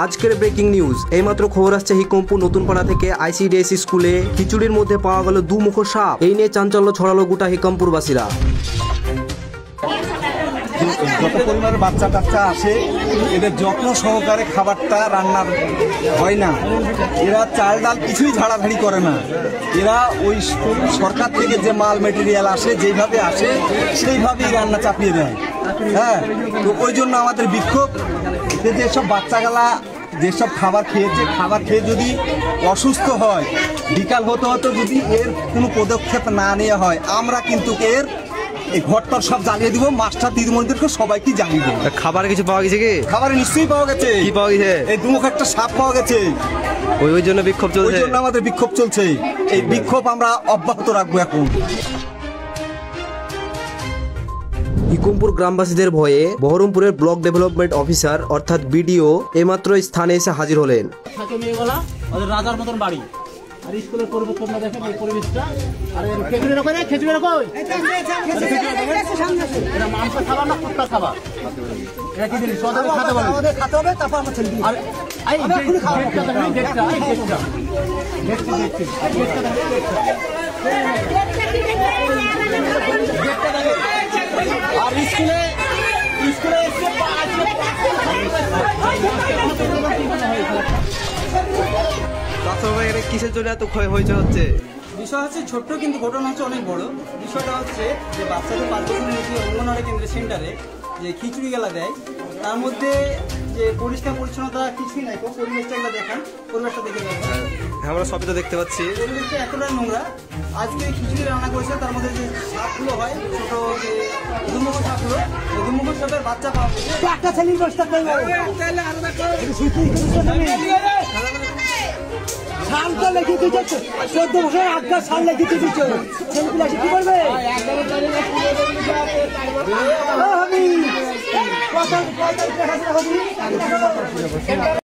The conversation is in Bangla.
আজকের ব্রেকিং নিউজ। এইমাত্র খবর আসছে হিকমপুর নতুনপাড়া থেকে আইসিডিএসই স্কুলে খিচুড়ির মধ্যে পাওয়া গেল দুমুখ সাপ। এই নিয়ে চাঞ্চল্য ছড়ালো গোটা হিকমপুরবাসীরা। যত পরিমাণে বাচ্চা টাচ্চা আসে এদের যত্ন সহকারে খাবারটা রান্নার হয় না। এরা চাল ডাল কিছুই ঝাড়াঝাড়ি করে না। এরা ওই সরকার থেকে যে মাল মেটেরিয়াল আসে যেইভাবে আসে সেইভাবেই রান্না চাপিয়ে দেয়। হ্যাঁ, তো ওই জন্য আমাদের বিক্ষোভ যে যেসব বাচ্চাগুলা যেসব খাবার খেয়েছে, খাবার খেয়ে যদি অসুস্থ হয়, বিকাল হতে হতে যদি এর কোনো পদক্ষেপ না নেওয়া হয়, আমরা কিন্তু এর এই ঘরটার সব জ্বালিয়ে দিব। মাস্টার দিদিমণিদেরকে সবাইকে জ্বালিয়ে দেবো। খাবার কিছু পাওয়া গেছে কি? খাবারে নিশ্চয়ই পাওয়া গেছে। কি পাওয়া গেছে? এই দুমুখ একটা সাপ পাওয়া গেছে। ওই জন্য বিক্ষোভ চলছে। ওই জন্য আমাদের বিক্ষোভ চলছে। এই বিক্ষোভ আমরা অব্যাহত রাখবো। এখন হিকমপুর গ্রামবাসীদের ভয়ে বহরমপুরের ব্লক ডেভেলপমেন্ট অফিসার অর্থাৎ বিডিও এইমাত্র স্থানে এসে হাজির হলেন। ওদের রাজার মতন বাড়ি আর স্কুলের পরিবেশ তোমরা দেখেন এই পরিবেশটা। আর খেজুরি রাখো না, খেজুরি রাখো, এটা মাংস খাবার না কুত্তার খাবার। এটা কি জিনিস খাতে হবে তারপর আমরা ছেলে আর এই গেটটা দেখেন, গেটটা এই গেটটা গেটটা দেখছি, গেটটা দেখেন, গেটটা দেখেন। আর স্কুলে এসে কিসের জন্য এত ক্ষয় হচ্ছে? বিষয় হচ্ছে ছোট্ট, কিন্তু ঘটনা হচ্ছে অনেক বড়। বিষয়টা হচ্ছে যে বাচ্চাদের 5 বছরের নিচে অঙ্গনওয়াড়ি কেন্দ্রের সেন্টারে যে খিচুড়ি গেলা দেয়, তার মধ্যে যে পরিষ্কার পরিচ্ছন্নতা কিছুই নাই। পরিবেশটা এগুলো দেখান, পরিবেশটা দেখে দেখেন। আমরা সবই তো দেখতে পাচ্ছি। পরিবেশটা এতটাই নোংরা। আজকে খিচুড়ি রান্না করেছে, তার মধ্যে যে সাপগুলো হয় ছোট, যে দুমুখ সাপগুলো, ওই দুমুখ সাপের বাচ্চা পাওয়া গেছে। সালটা লেগে দিচ্ছে, 14 বছর আটটা সাল লেগে দিচ্ছে। ছেলেগুলো কি করবে? আমি